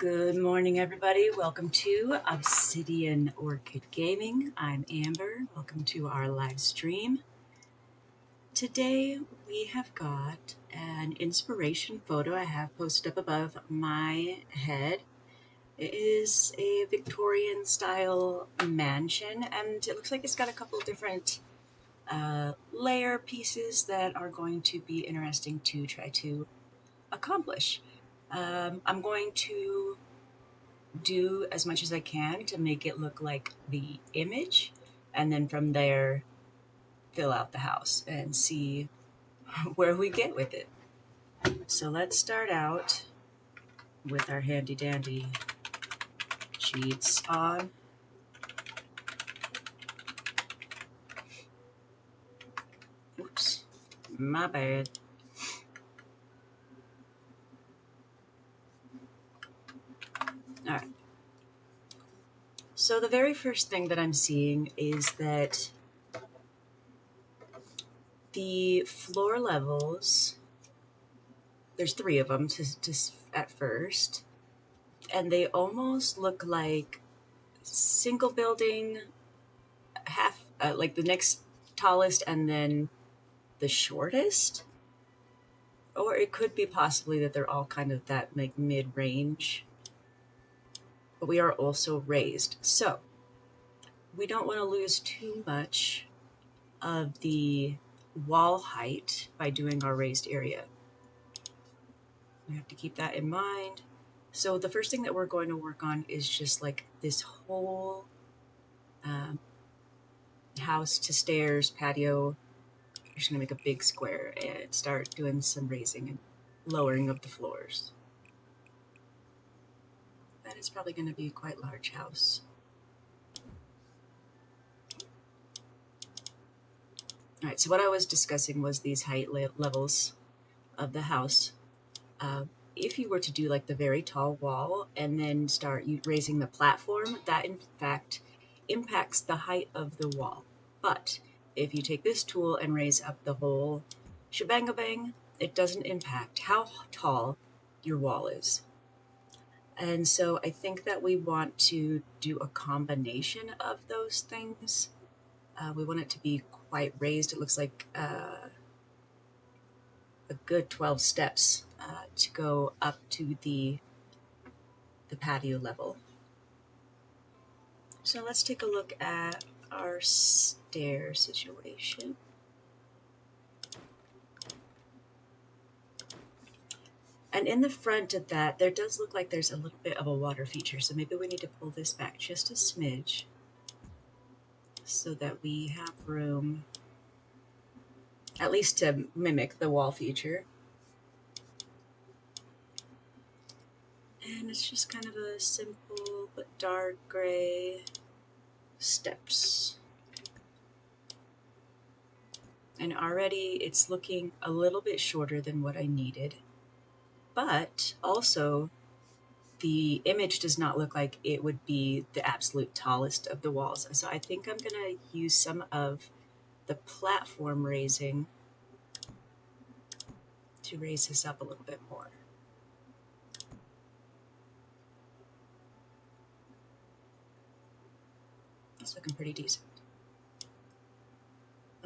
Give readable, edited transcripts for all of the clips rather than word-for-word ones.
Good morning, everybody. Welcome to Obsidian Orchid Gaming. I'm Amber. Welcome to our live stream. Today we have got an inspiration photo I have posted up above my head. It is a Victorian style mansion, and it looks like it's got a couple different layer pieces that are going to be interesting to try to accomplish. I'm going to do as much as I can to make it look like the image, and then from there fill out the house and see where we get with it. So let's start out with our handy dandy sheets on. Oops, my bad. All right. So the very first thing that I'm seeing is that the floor levels, there's 3 of them at first, and they almost look like single building, half like the next tallest and then the shortest. Or it could be possibly that they're all kind of that like mid-range, but we are also raised, so we don't want to lose too much of the wall height by doing our raised area. We have to keep that in mind. So the first thing that we're going to work on is just like this whole house to stairs patio. We're just going to make a big square and start doing some raising and lowering of the floors. That is probably going to be a quite large house. All right, so what I was discussing was these height levels of the house. If you were to do like the very tall wall and then start raising the platform, that in fact impacts the height of the wall. But if you take this tool and raise up the whole shebang-a-bang, it doesn't impact how tall your wall is. And so I think that we want to do a combination of those things. We want it to be quite raised. It looks like a good 12 steps to go up to the patio level. So let's take a look at our stair situation. And in the front of that, there does look like there's a little bit of a water feature. So maybe we need to pull this back just a smidge so that we have room, at least to mimic the wall feature. And it's just kind of a simple but dark gray steps. And already it's looking a little bit shorter than what I needed. But also, the image does not look like it would be the absolute tallest of the walls. So I think I'm going to use some of the platform raising to raise this up a little bit more. It's looking pretty decent.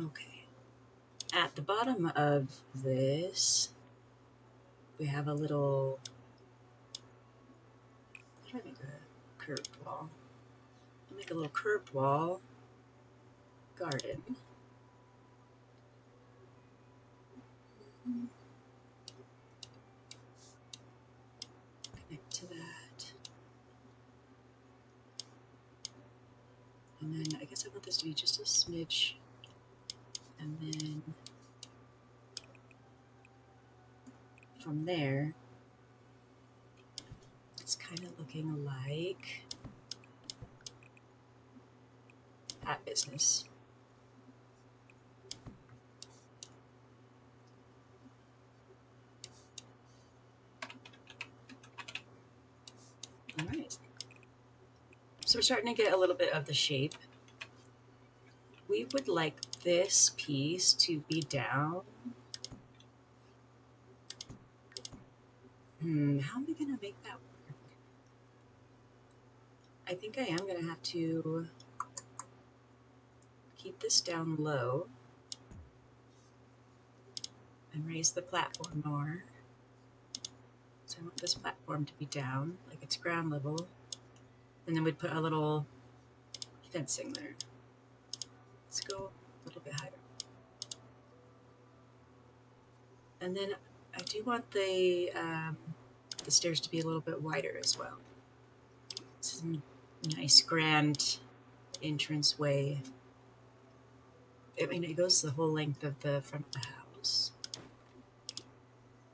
Okay. At the bottom of this, we have a little, how do I make a curved wall? I'll make a little curved wall garden. Connect to that. And then I guess I want this to be just a smidge. And then from there, it's kind of looking like that business. All right. So we're starting to get a little bit of the shape. We would like this piece to be down. How am I going to make that work? I think I am going to have to keep this down low and raise the platform more. So I want this platform to be down, like it's ground level. And then we'd put a little fencing there. Let's go a little bit higher. And then I do want the stairs to be a little bit wider as well. Some nice grand entrance way. I mean, it goes the whole length of the front of the house.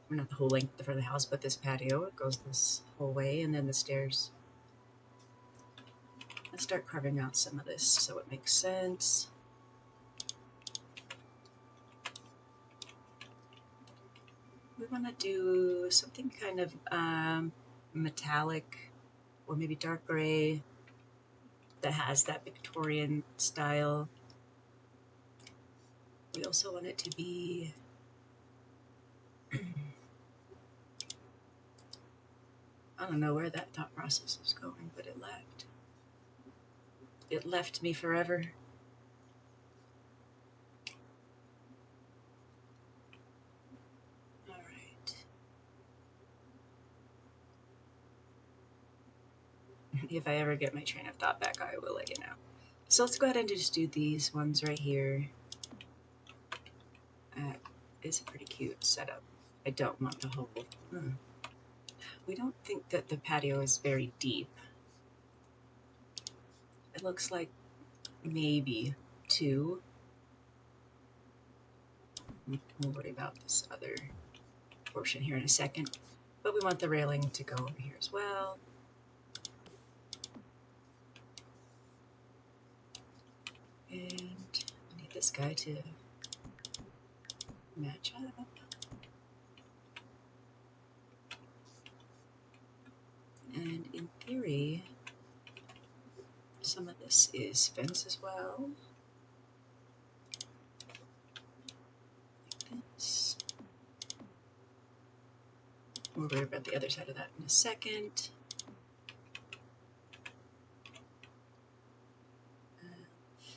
Or not the whole length of the front of the house, but this patio. It goes this whole way, and then the stairs. Let's start carving out some of this so it makes sense. We want to do something kind of metallic or maybe dark gray that has that Victorian style. We also want it to be I don't know where that thought process is going, but it left. It left me forever. All right. If I ever get my train of thought back, I will let you know. So let's go ahead and just do these ones right here. It's a pretty cute setup. I don't want the whole... We don't think that the patio is very deep. It looks like maybe 2. We'll worry about this other portion here in a second. But we want the railing to go over here as well. And I need this guy to match up. And in theory, some of this is fence as well. Like this. We'll worry about the other side of that in a second.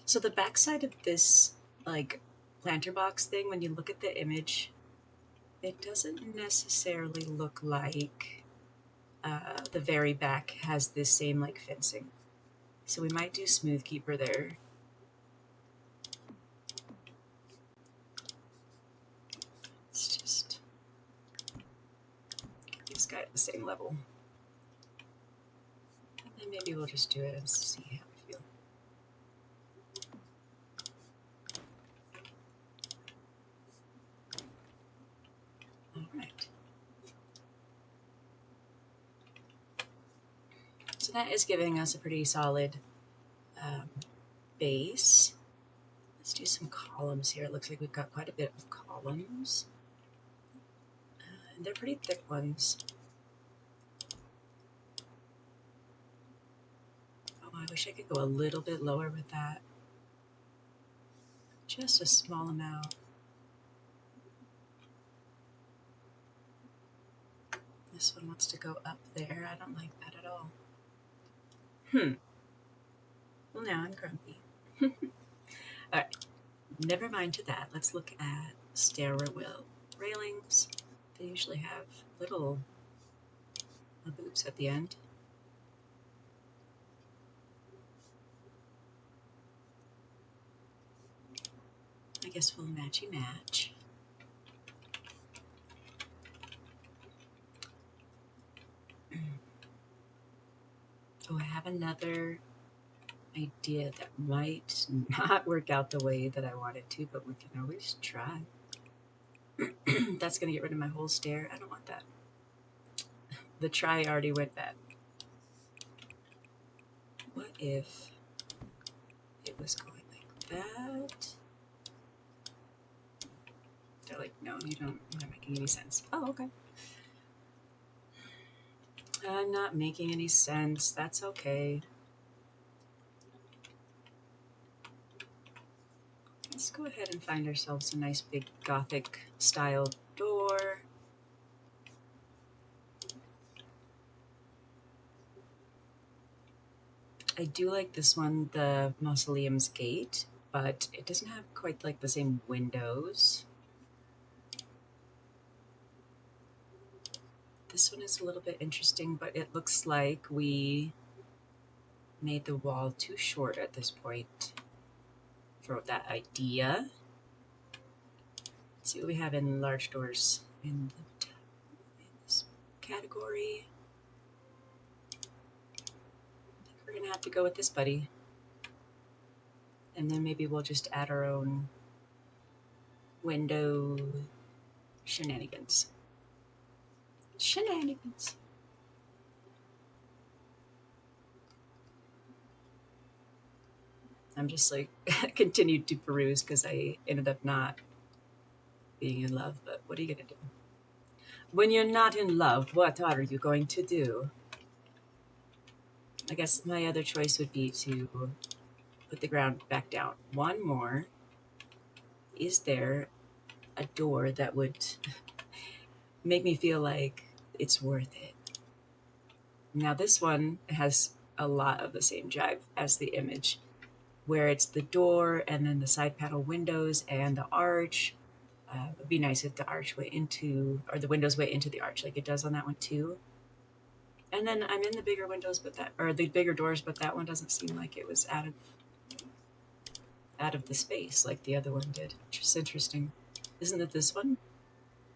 So the back side of this, like, planter box thing, when you look at the image, it doesn't necessarily look like the very back has this same like fencing. So we might do smooth keeper there. Let's just get this guy at the same level. And then maybe we'll just do it and see how we feel. All right. So that is giving us a pretty solid base. Let's do some columns here. It looks like we've got quite a bit of columns. And they're pretty thick ones. Oh, I wish I could go a little bit lower with that. Just a small amount. This one wants to go up there. I don't like that at all. Well, now I'm grumpy. All right, never mind to that. Let's look at stairwell railings. They usually have little boops at the end. I guess we'll matchy match. Oh, I have another idea that might not work out the way that I want it to, but we can always try. That's going to get rid of my whole stair. I don't want that. The try already went bad. What if it was going like that? They're like, no, you're not making any sense. Oh, okay. I'm not making any sense. That's okay. Let's go ahead and find ourselves a nice big Gothic style door. I do like this one, the Mausoleum's Gate, but it doesn't have quite like the same windows. This one is a little bit interesting, but it looks like we made the wall too short at this point for that idea. Let's see what we have in large doors in this category. I think we're gonna have to go with this, buddy. And then maybe we'll just add our own window shenanigans. Shenanigans. I'm just like continued to peruse because I ended up not being in love, but what are you gonna do? When you're not in love, what are you going to do? I guess my other choice would be to put the ground back down. One more. Is there a door that would make me feel like it's worth it? Now this one has a lot of the same jive as the image, where it's the door and then the side panel windows and the arch. It would be nice if the arch went into, or the windows went into the arch like it does on that one too. And then I'm in the bigger windows, but that, or the bigger doors, but that one doesn't seem like it was out of the space like the other one did. Just interesting. Isn't it this one?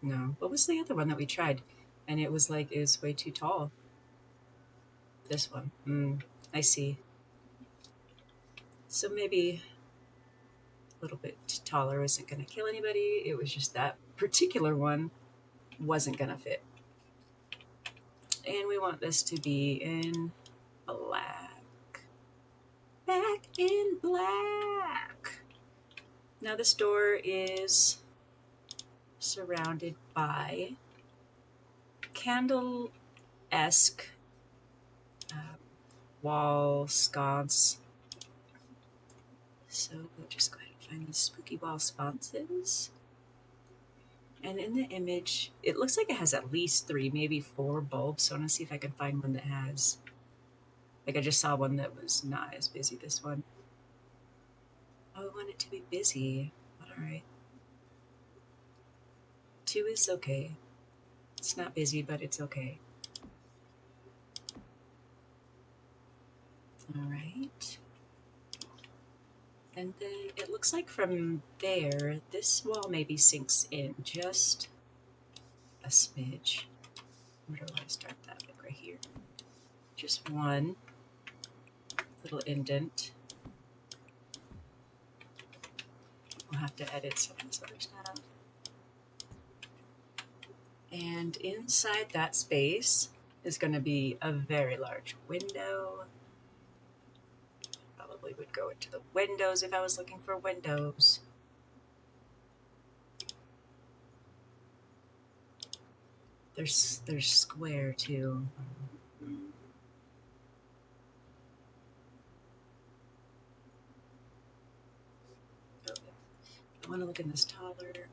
No. What was the other one that we tried? And it was like, it was way too tall. This one. I see. So maybe a little bit taller isn't going to kill anybody. It was just that particular one wasn't going to fit. And we want this to be in black. Back in black. Now this door is surrounded by candle-esque wall sconce. So we'll just go ahead and find these spooky wall sconces. And in the image, it looks like it has at least 3, maybe 4 bulbs. So I want to see if I can find one that has, like I just saw one that was not as busy, this one. Oh, I want it to be busy. All right. 2 is okay. It's not busy, but it's okay. All right. And then it looks like from there, this wall maybe sinks in just a smidge. Where do I start that? Like right here. Just one little indent. We'll have to edit some of this other stuff. And inside that space is going to be a very large window. Probably would go into the windows if I was looking for windows. There's square too. I want to look in this taller.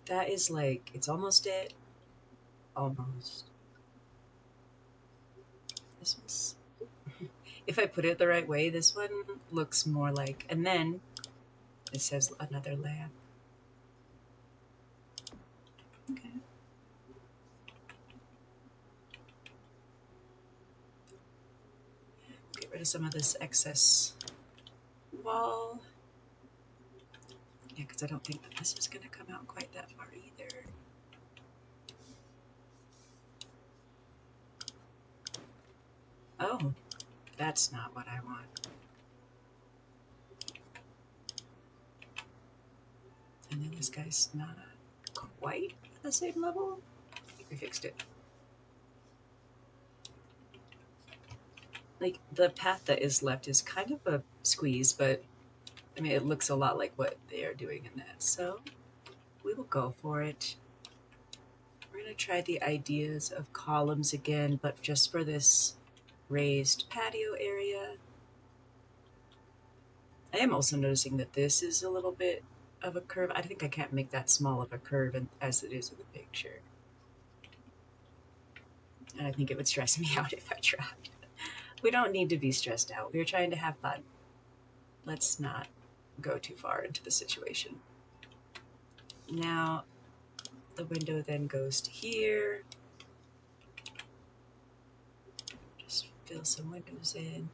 That is like, it's almost it. Almost. This one's, if I put it the right way, this one looks more like, and then it says another lamp. Okay. Get rid of some of this excess wall. Yeah, because I don't think that this is going to come out quite that far either. Oh, that's not what I want. And then this guy's not quite at the same level. I think we fixed it. Like, the path that is left is kind of a squeeze, but I mean, it looks a lot like what they are doing in that. So we will go for it. We're going to try the ideas of columns again, but just for this raised patio area. I am also noticing that this is a little bit of a curve. I think I can't make that small of a curve as it is in the picture. And I think it would stress me out if I tried. We don't need to be stressed out. We're trying to have fun. Let's not go too far into the situation. Now, the window then goes to here. Just fill some windows in.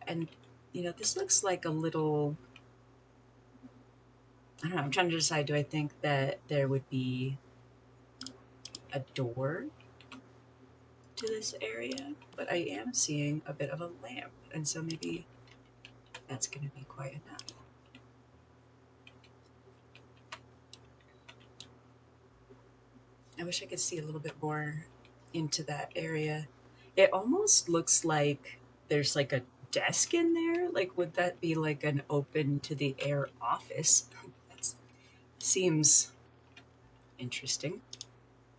And, you know, this looks like a little, I don't know, I'm trying to decide, do I think that there would be a door to this area? But I am seeing a bit of a lamp, and so maybe that's going to be quite enough. I wish I could see a little bit more into that area. It almost looks like there's like a desk in there. Like, would that be like an open to the air office? That seems interesting,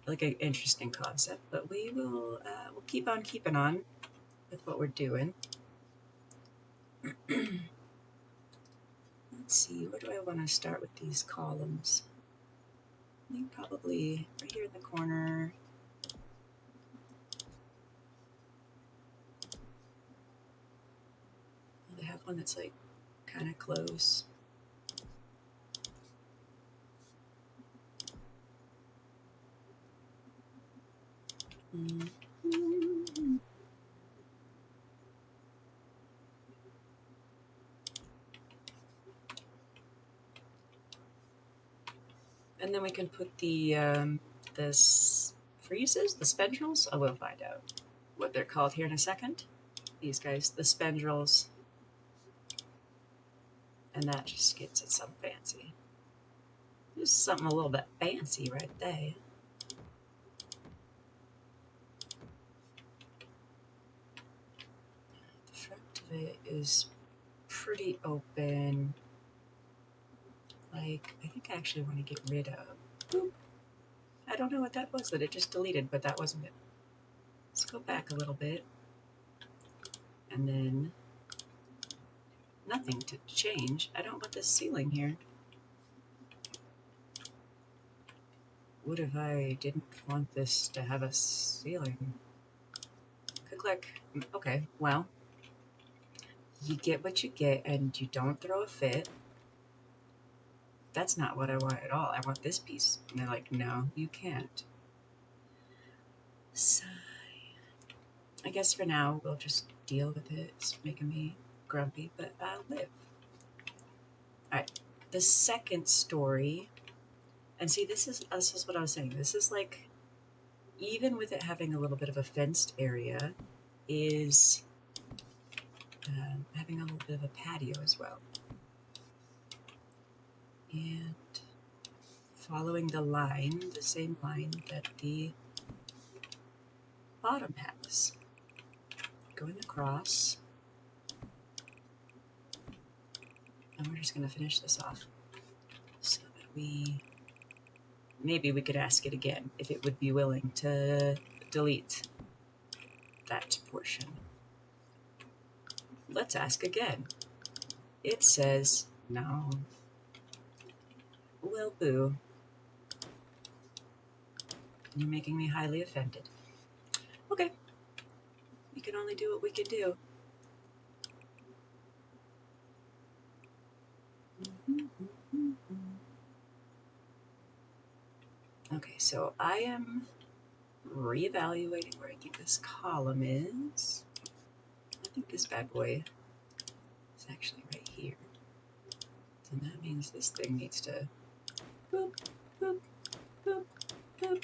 like an interesting concept. But we will we'll keep on keeping on with what we're doing. Let's see, where do I want to start with these columns? I think probably right here in the corner. They have one that's like kind of close. Mm-hmm. And then we can put the freezes, the spandrels. I will find out what they're called here in a second. These guys, the spandrels. And that just gets it something fancy. Just something a little bit fancy right there. The front of it is pretty open. Like, I think I actually want to get rid of. Boop. I don't know what that was that it just deleted, but that wasn't it. Let's go back a little bit. And then nothing to change. I don't want this ceiling here. What if I didn't want this to have a ceiling? Click. Okay, well, you get what you get and you don't throw a fit. That's not what I want at all. I want this piece. And they're like, no, you can't. Sigh. I guess for now, we'll just deal with it. It's making me grumpy, but I'll live. Alright, the second story. And see, this is what I was saying. This is like, even with it having a little bit of a fenced area, is having a little bit of a patio as well. And following the line, the same line that the bottom has. Going across. And we're just going to finish this off so that maybe we could ask it again if it would be willing to delete that portion. Let's ask again. It says no. Well, boo. You're making me highly offended. Okay. We can only do what we can do. Okay, so I am reevaluating where I think this column is. I think this bad boy is actually right here. So that means this thing needs to boop, boop, boop, boop.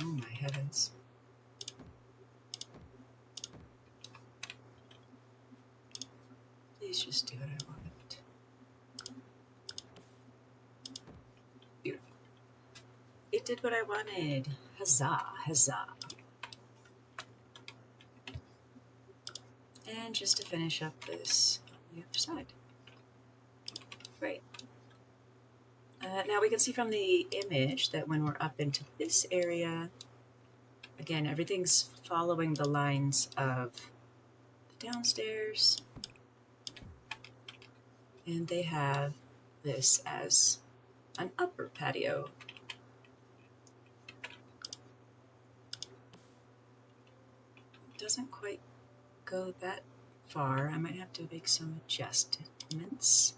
Oh my heavens. Please just do what I want. Beautiful. It did what I wanted. Huzzah, huzzah. And just to finish up this on the other side. Great. Now we can see from the image that when we're up into this area, again, everything's following the lines of the downstairs. And they have this as an upper patio. Doesn't quite go that far. I might have to make some adjustments.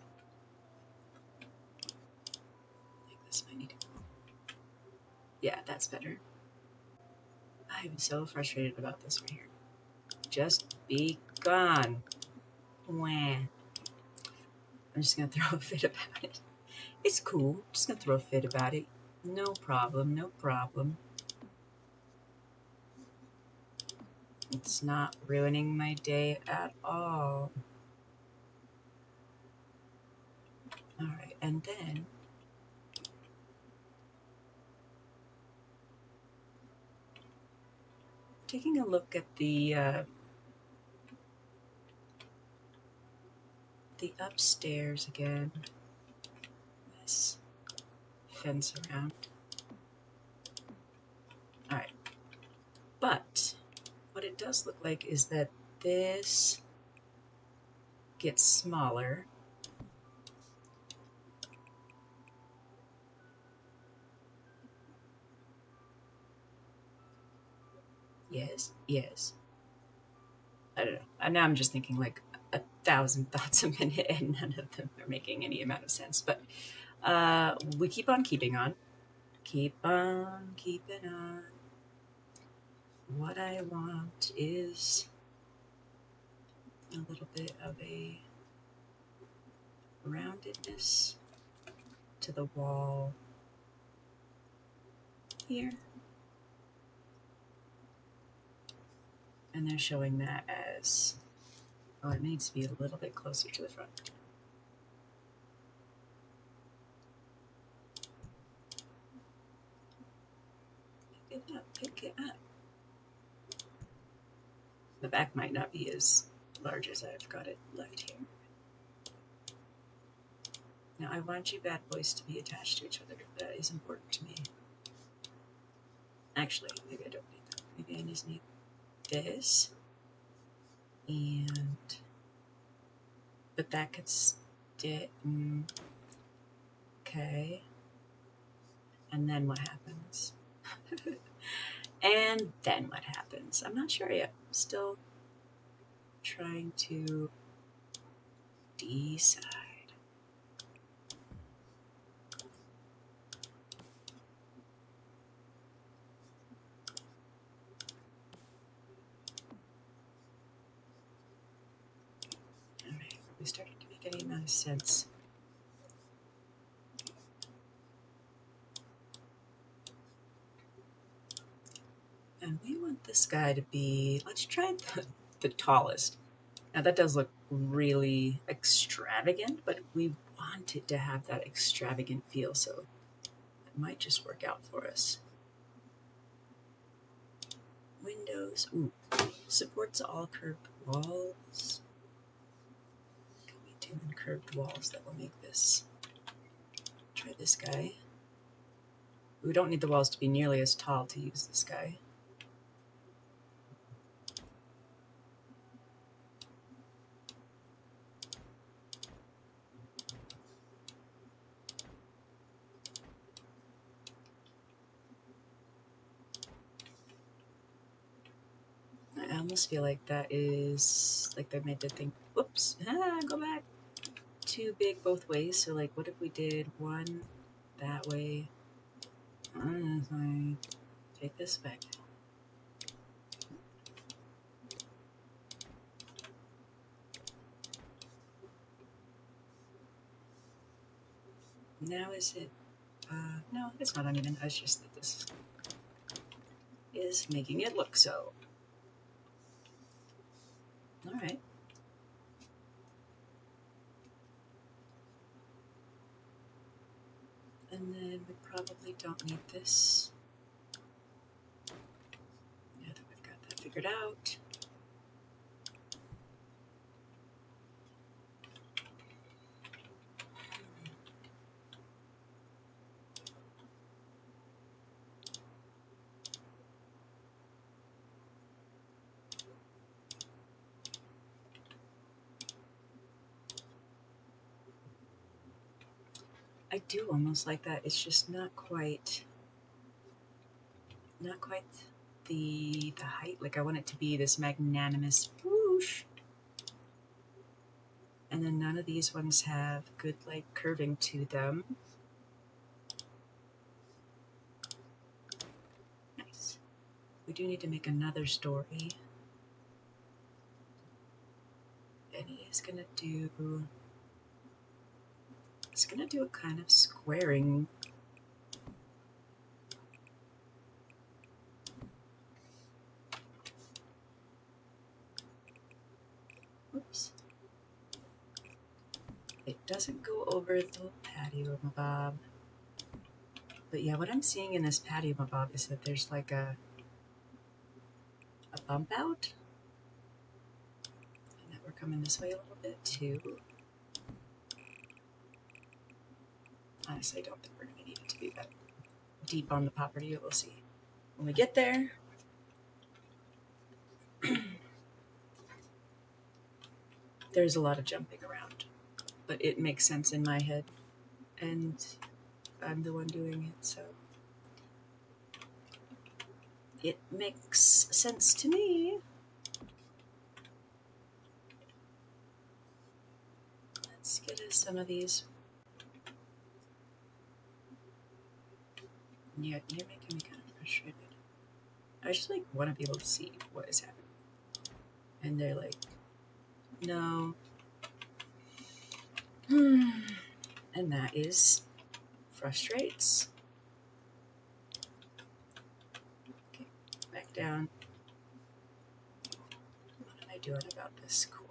I think this might need to go. Yeah, that's better. I'm so frustrated about this right here. Just be gone. Wah. I'm just gonna throw a fit about it. It's cool. Just gonna throw a fit about it. No problem, no problem. It's not ruining my day at all. Alright, and then taking a look at the upstairs again. This fence around. Alright. But what it does look like is that this gets smaller. Yes, yes. I don't know. And now I'm just thinking like 1,000 thoughts a minute, and none of them are making any amount of sense. But we keep on keeping on. Keep on keeping on. What I want is a little bit of a roundedness to the wall here. And they're showing that as, oh, it needs to be a little bit closer to the front. Pick it up, pick it up. The back might not be as large as I've got it left here. Now I want you bad boys to be attached to each other. That is important to me. Actually, maybe I don't need that. Maybe I just need this. And, but that could stay. Okay. And then what happens? And then what happens? I'm not sure yet. I'm still trying to decide. Alright, are we starting to make any amount of sense? And we want this guy to be, let's try the tallest. Now that does look really extravagant, but we want it to have that extravagant feel, so it might just work out for us. Windows, ooh, supports all curved walls. Can we do curved walls that will make this? Try this guy. We don't need the walls to be nearly as tall to use this guy. I almost feel like that is, like they're made to think, whoops, go back. Too big both ways, so like what if we did one that way? Take this back. Now is it, no, it's not uneven, it's just that this is making it look so. Alright. And then we probably don't need this. Now that we've got that figured out. I do almost like that. It's just not quite the height. Like I want it to be this magnanimous whoosh. And then none of these ones have good like curving to them. Nice. We do need to make another story. And he's gonna do a kind of squaring. Oops. It doesn't go over the patio mabob. But yeah, what I'm seeing in this patio mabob is that there's like a bump out. And that we're coming this way a little bit too. Honestly, I don't think we're going to need it to be that deep on the property, but we'll see. When we get there, there's a lot of jumping around, but it makes sense in my head, and I'm the one doing it, so it makes sense to me. Let's get us some of these. Yeah, you're making me kind of frustrated. I just like want to be able to see what is happening, and they're like, no. And that is frustrates. Okay, back down. What am I doing about this corner?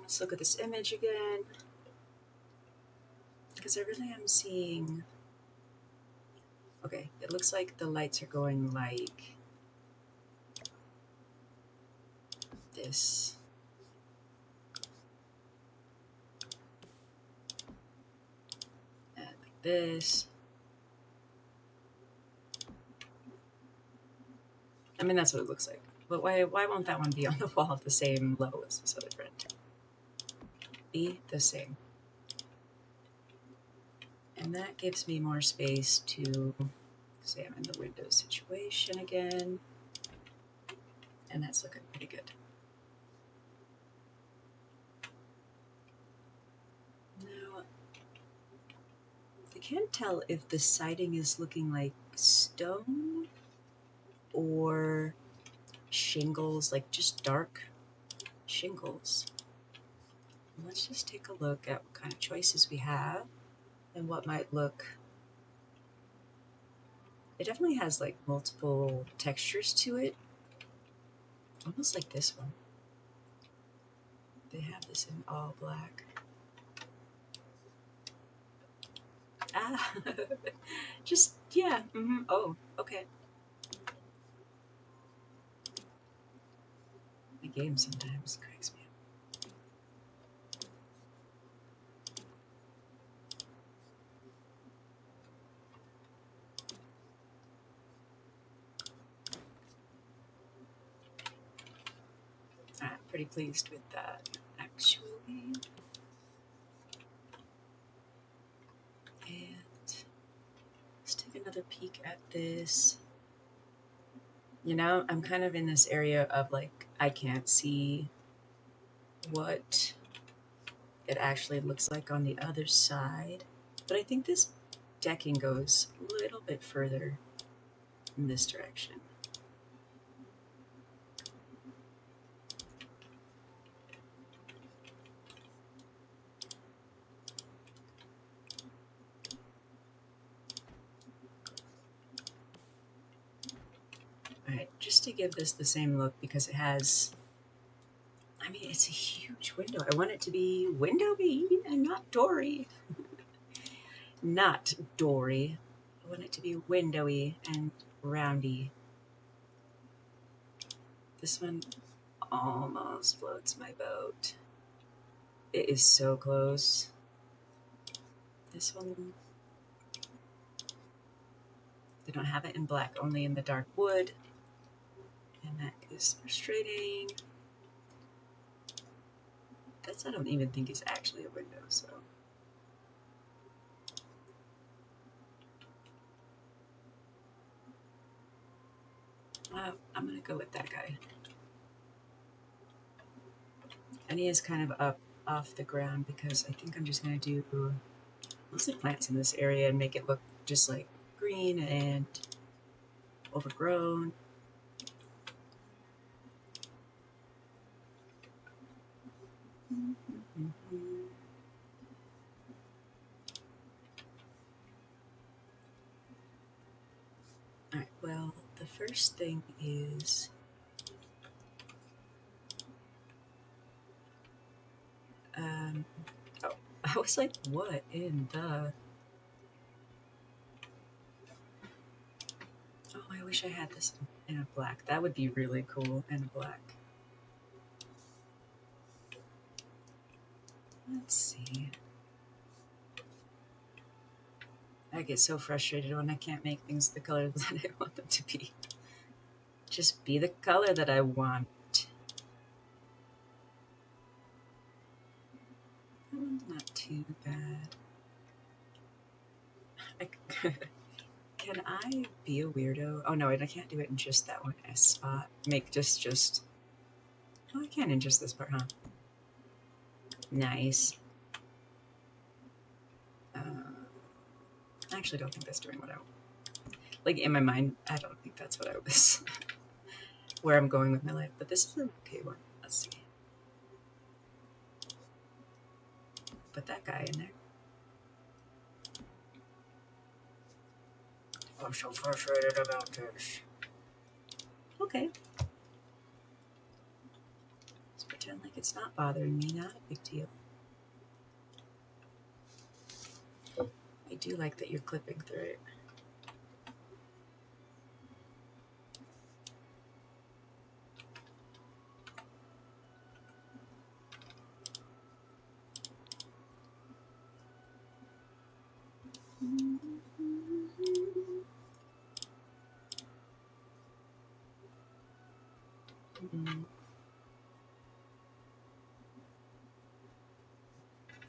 Let's look at this image again, because I really am seeing, okay, it looks like the lights are going like this. And like this. I mean, that's what it looks like. But why won't that one be on the wall at the same level as this other friend? Be the same. And that gives me more space to examine the window situation again. And that's looking pretty good. Now, I can't tell if the siding is looking like stone or shingles, like just dark shingles. Let's just take a look at what kind of choices we have and what might look. It definitely has like multiple textures to it, almost like this one. They have this in all black. Ah, just, yeah, oh, okay. The game sometimes cracks me up. I'm pretty pleased with that, actually. And let's take another peek at this. You know, I'm kind of in this area of like, I can't see what it actually looks like on the other side. But I think this decking goes a little bit further in this direction. Alright, just to give this the same look, because it has, I mean, it's a huge window. I want it to be windowy and not doory. Not doory. I want it to be windowy and roundy. This one almost floats my boat. It is so close. This one, they don't have it in black, only in the dark wood. And that is frustrating. That's, I don't even think is actually a window, so. I'm gonna go with that guy. And he is kind of up off the ground because I think I'm just gonna do mostly plants in this area and make it look just like green and overgrown. Alright, well, the first thing is oh, I was like, what in the... Oh, I wish I had this in a black. That would be really cool in a black. Let's see. I get so frustrated when I can't make things the color that I want them to be. Just be the color that I want. That one's not too bad. Can I be a weirdo? Oh no, I can't do it in just that one S spot. Make just... Oh, I can in just this part, huh? Nice. I actually don't think that's doing what I... Like, in my mind, I don't think that's what I was... where I'm going with my life, but this is an okay one. Let's see. Put that guy in there. I'm so frustrated about this. Okay. Let's pretend like it's not bothering me, not a big deal. I do like that you're clipping through it.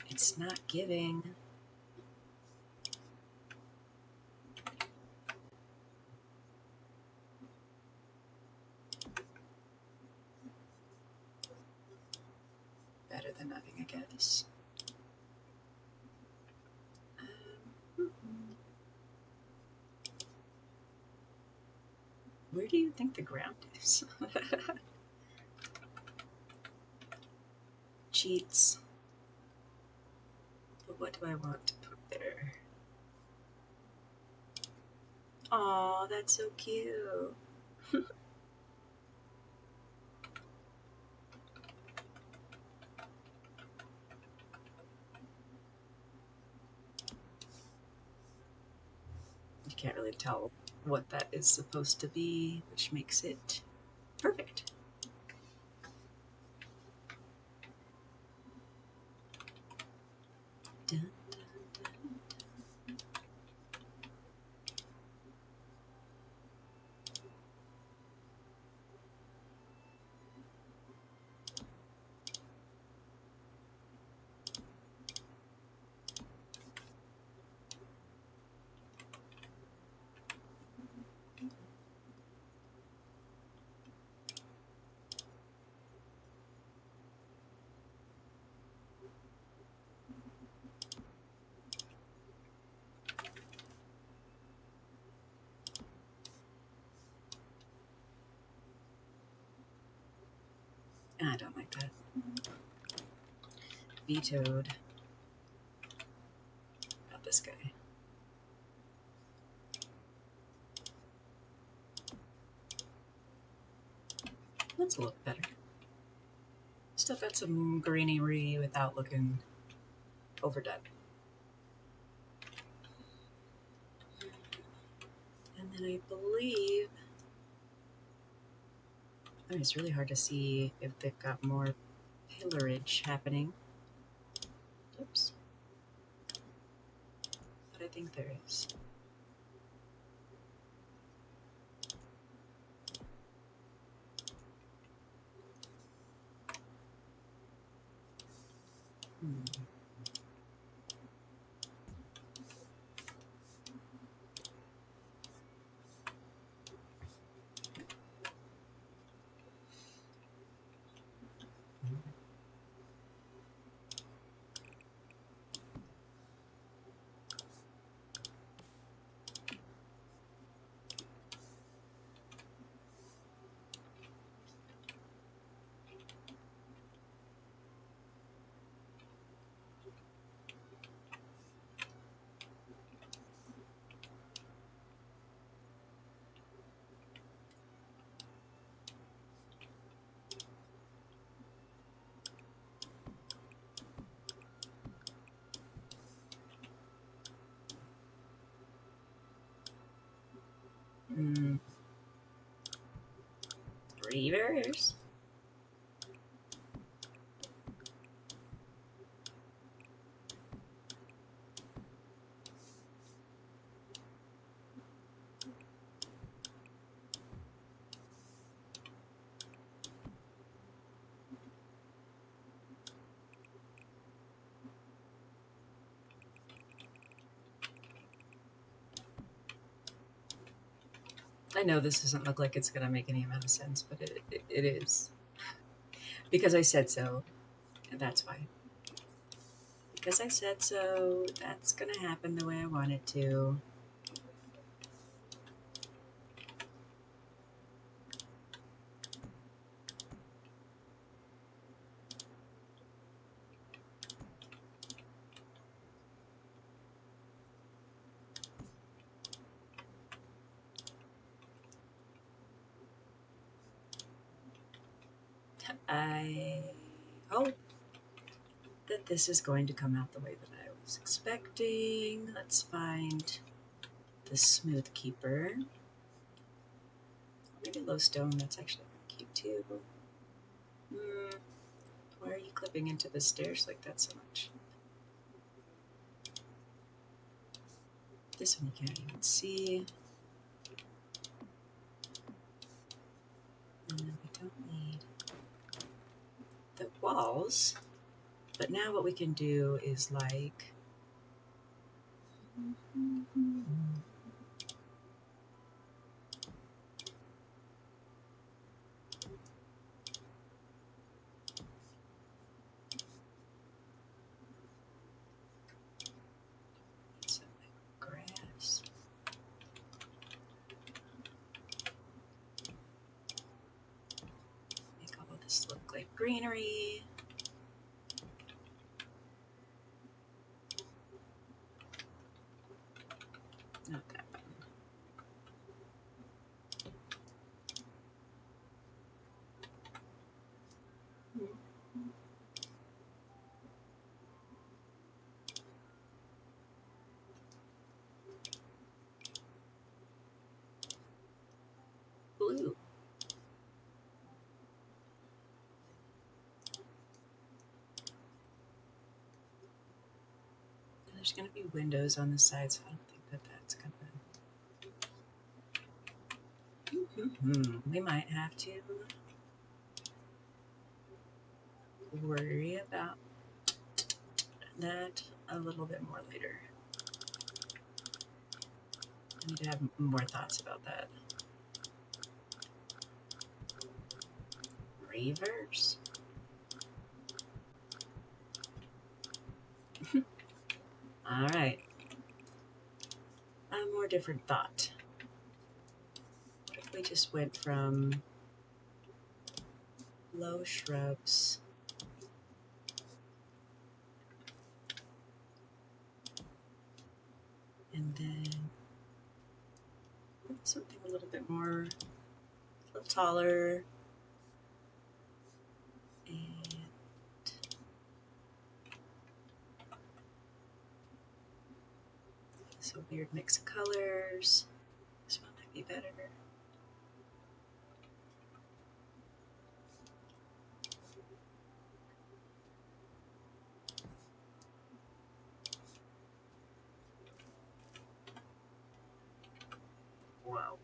It's not giving. Better than nothing, I guess. Where do you think the ground is? Cheats. But what do I want to put there? Aw, that's so cute. You can't really tell what that is supposed to be, which makes it perfect. Dun, dun, dun. I don't like that. Vetoed. Not this guy. That's a little better. Still got some greenery without looking overdone. And then I believe... I mean, it's really hard to see if they've got more pillarage happening. Oops. But I think there is. Reverse. I know this doesn't look like it's going to make any amount of sense, but it is. Because I said so, and that's why. Because I said so, that's going to happen the way I want it to. I hope that this is going to come out the way that I was expecting. Let's find the Smooth Keeper. Maybe Low Stone, that's actually cute too. Why are you clipping into the stairs like that so much? This one you can't even see. And then we don't need the walls. But now what we can do is like some grass. Make all of this look like greenery. Not that one. Blue. There's going to be windows on the side, so I don't think that that's going to... We might have to worry about that a little bit more later. I need to have more thoughts about that. Reverse. All right. A more different thought. What if we just went from low shrubs and then something a little bit more, a little taller, and it's a weird mix of colors. This one might be better. Wow.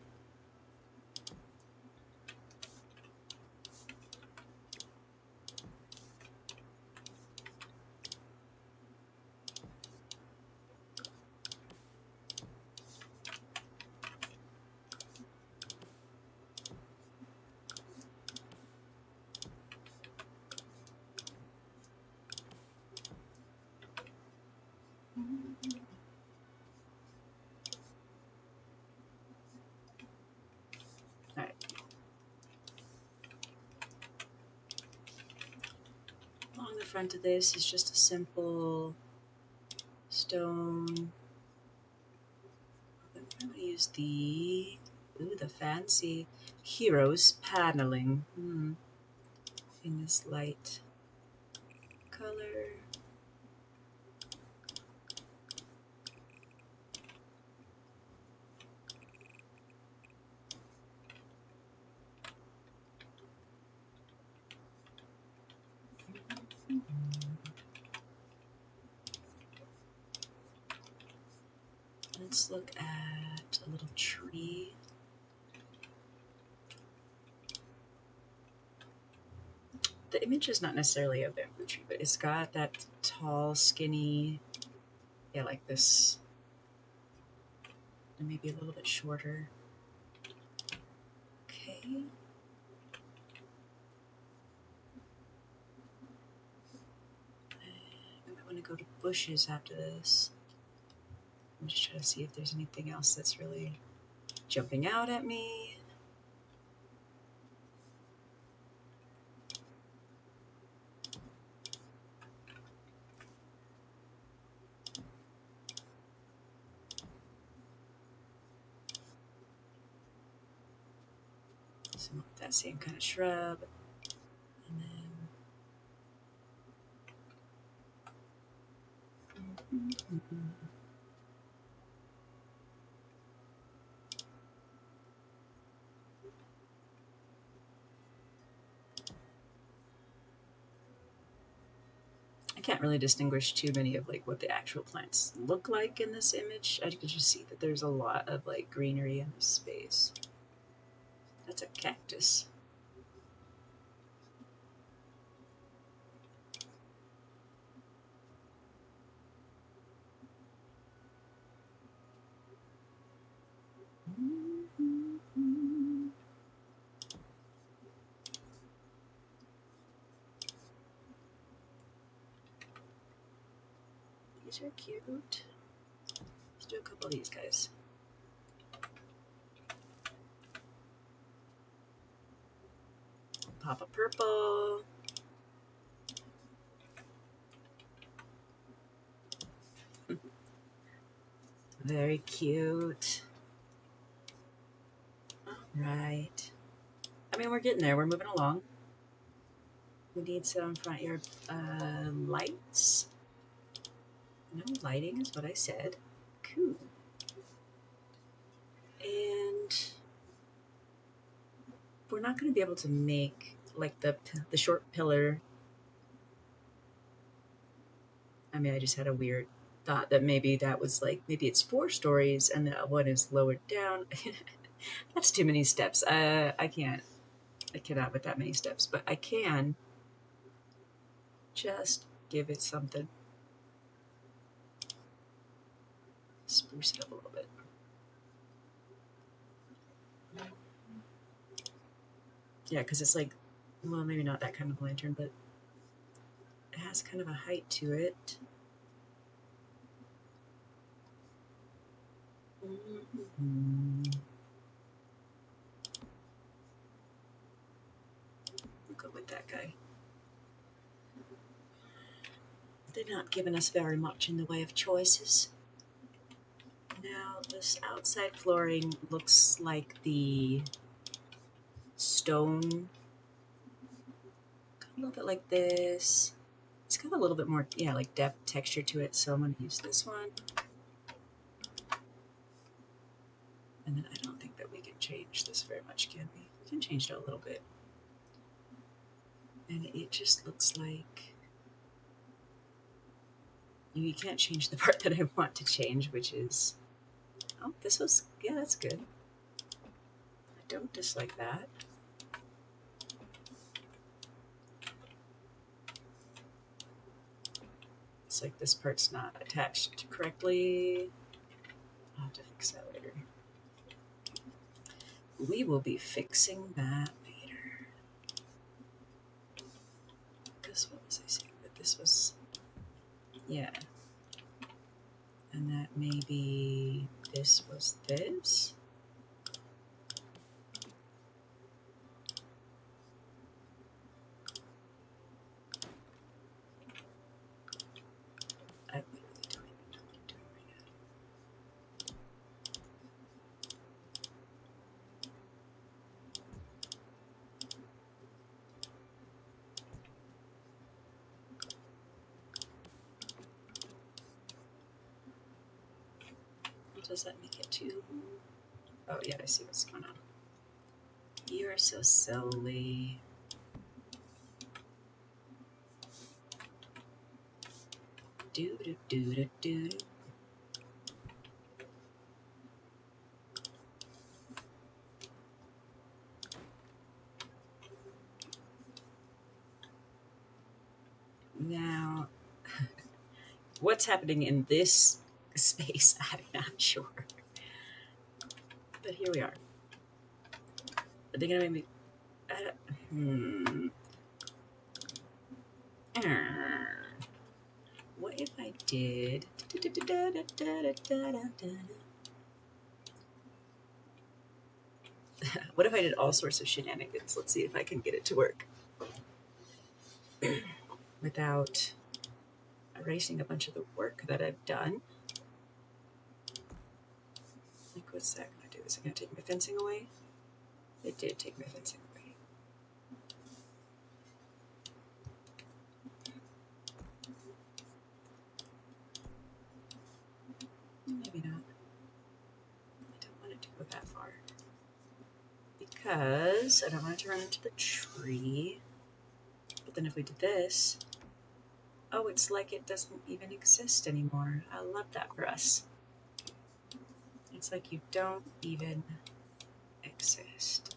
All right. Along the front of this is just a simple stone. I'm going to use the fancy Heroes paneling in this light color. Let's look at a little tree. The image is not necessarily a bamboo tree, but it's got that tall, skinny, yeah, like this, and maybe a little bit shorter. Okay. I might want to go to bushes after this. I'm just trying to see if there's anything else that's really jumping out at me. Some of that same kind of shrub. And then I can't really distinguish too many of like what the actual plants look like in this image. I can just see that there's a lot of like greenery in this space. That's a cactus. These are cute. Let's do a couple of these guys. Pop a purple. Very cute. All right. I mean, we're getting there. We're moving along. We need some front yard lights. No lighting is what I said. Cool. And we're not going to be able to make like the short pillar. I mean, I just had a weird thought that maybe that was like, maybe it's 4 stories and the one is lowered down. That's too many steps. I cannot with that many steps, but I can just give it something. Spruce it up a little bit. Yeah, because it's like, well, maybe not that kind of lantern, but it has kind of a height to it. We'll go with that guy. They're not giving us very much in the way of choices. Now, this outside flooring looks like the stone. A little bit like this. It's got a little bit more, yeah, like depth, texture to it, so I'm going to use this one. And then I don't think that we can change this very much, can we? We can change it a little bit. And it just looks like... You can't change the part that I want to change, which is... Oh, this was... Yeah, that's good. don't dislike that. It's like this part's not attached correctly. I'll have to fix that later. We will be fixing that later. Because what was I saying? That this was, yeah. And that maybe this was this. I literally don't even know what I'm doing right now. Does that make it too? Oh yeah, I see what's going on. You are so silly. Do do do do do. Now, what's happening in this space? I'm not sure. But here we are. Are they gonna make me? What if I did? What if I did all sorts of shenanigans? Let's see if I can get it to work without erasing a bunch of the work that I've done. Like, what's that gonna do? Is it gonna take my fencing away? It did take my fencing away. Maybe not. I don't want it to go that far. Because I don't want it to run into the tree. But then if we did this, oh, it's like it doesn't even exist anymore. I love that for us. It's like you don't even exist.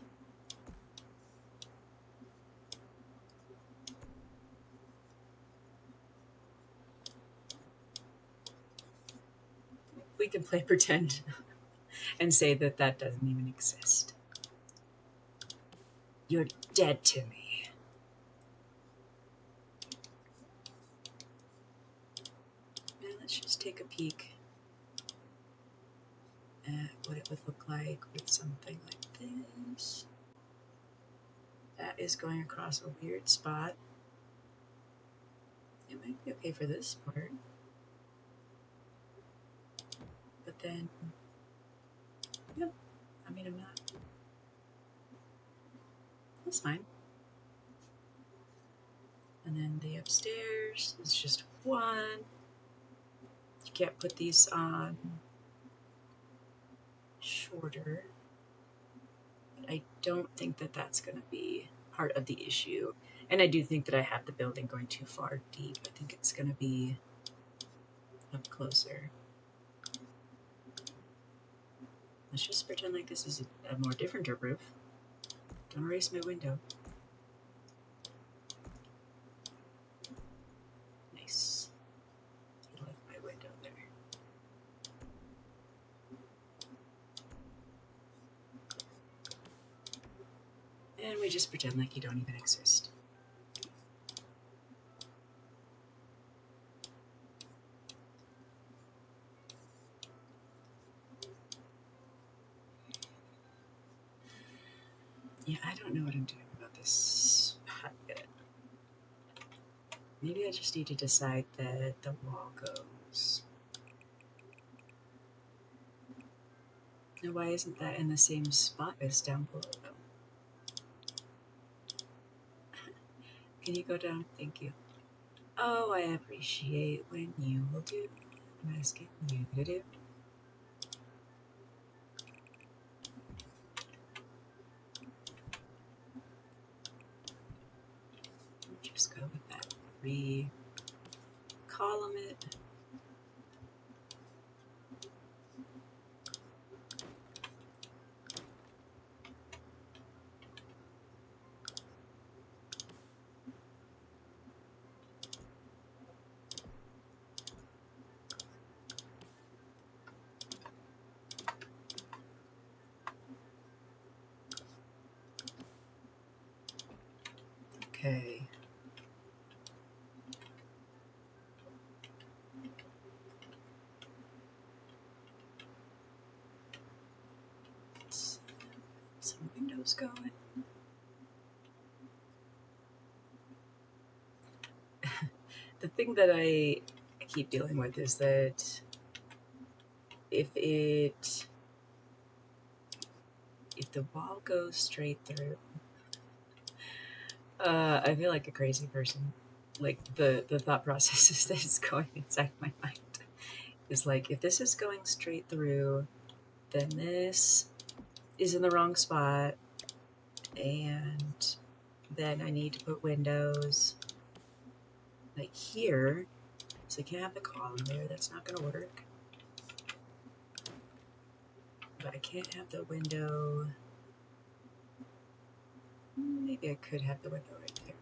We can play pretend and say that that doesn't even exist. You're dead to me. Now let's just take a peek at what it would look like with something like this. That is going across a weird spot. It might be okay for this part. But then, yeah, I mean, I'm not. That's fine. And then the upstairs is just one. You can't put these on shorter. But I don't think that that's going to be part of the issue. And I do think that I have the building going too far deep. I think it's going to be up closer. Let's just pretend like this is a more different roof. Don't erase my window. Nice. I left my window there. And we just pretend like you don't even exist. Yeah, I don't know what I'm doing about this hot bit. Maybe I just need to decide that the wall goes. Now, why isn't that in the same spot as down below, though? Can you go down? Thank you. Oh, I appreciate when you will do what I'm asking you to do. Just go with that. Re-column it. Okay. Let's get some windows going. The thing that I keep dealing with is that if the wall goes straight through, I feel like a crazy person. Like the thought processes that is going inside my mind is like, if this is going straight through, then this is in the wrong spot, and then I need to put windows like here, so I can't have the column there. That's not going to work. But I can't have the window. Maybe I could have the window right there.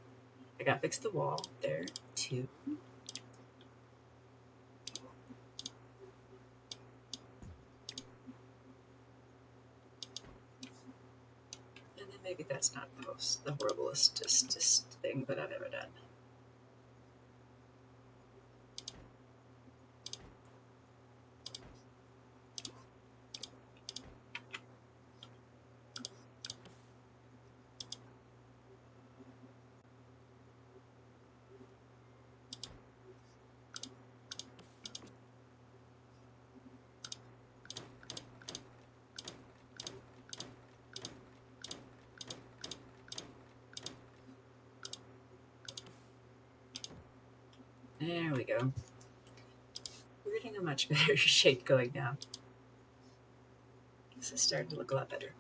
I gotta fix the wall there too. And then maybe that's not the horriblest thing that I've ever done. There we go. We're getting a much better shape going now. This is starting to look a lot better.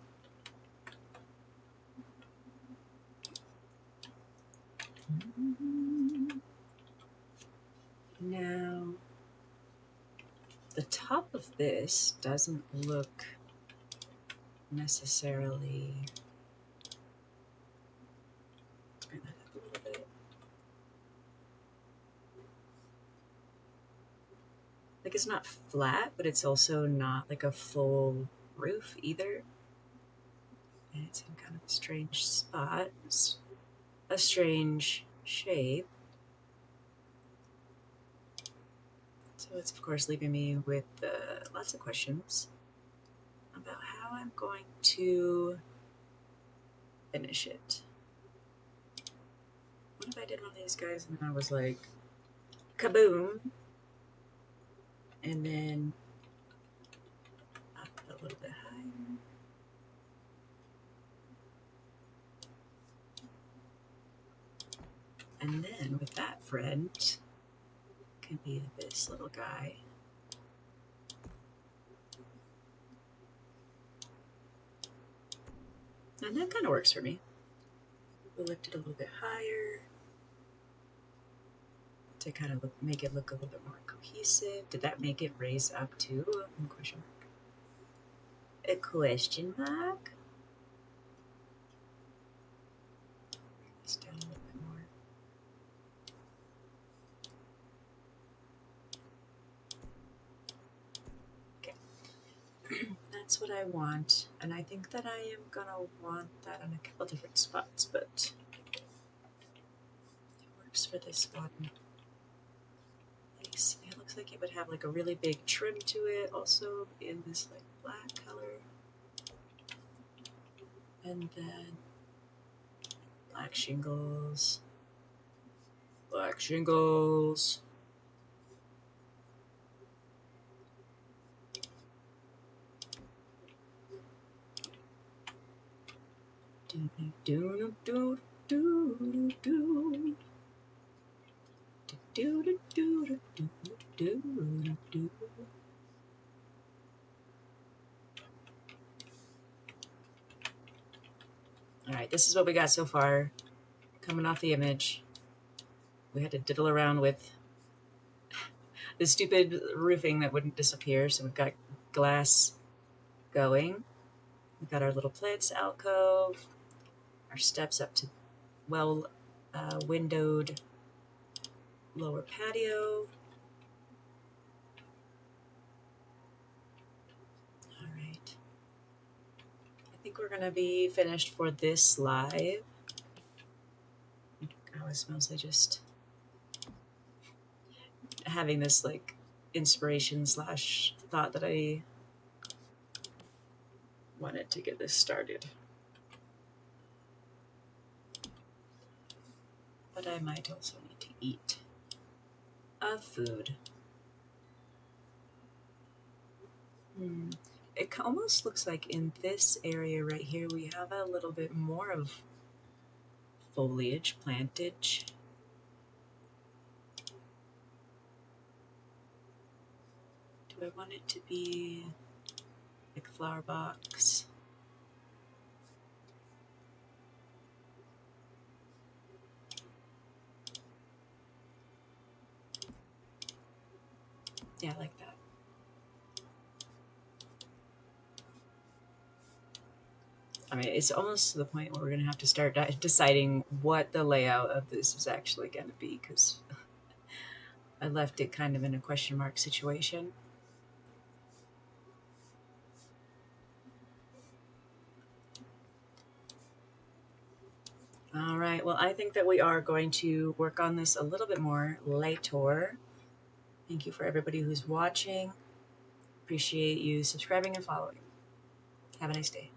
Now, the top of this doesn't look necessarily. Let's bring that up a little bit. Like, it's not flat, but it's also not like a full roof either. And it's in kind of a strange spot. It's a strange shape. So it's, of course, leaving me with lots of questions about how I'm going to finish it. What if I did one of these guys and then I was like, kaboom, and then up a little bit higher. And then with that friend, can be this little guy. And that kind of works for me. We'll lift it a little bit higher to kind of make it look a little bit more cohesive. Did that make it raise up too? Question mark. A question mark? Bring this down a little bit more. That's what I want, and I think that I am gonna want that on a couple different spots, but it works for this one. Let me see, it looks like it would have like a really big trim to it, also in this like black color, and then black shingles. Black shingles. Do do do do do do do do do do do do do. All right, this is what we got so far. Coming off the image, we had to diddle around with the stupid roofing that wouldn't disappear. So we've got glass going. We've got our little plants alcove, our steps up to well windowed lower patio. All right. I think we're going to be finished for this live. was mostly just having this like inspiration slash thought that I wanted to get this started. But I might also need to eat a food. It almost looks like in this area right here we have a little bit more of foliage, plantage. Do I want it to be like a flower box? Yeah, I like that. I mean, it's almost to the point where we're going to have to start deciding what the layout of this is actually going to be, because I left it kind of in a question mark situation. All right, well, I think that we are going to work on this a little bit more later. Thank you for everybody who's watching. Appreciate you subscribing and following. Have a nice day.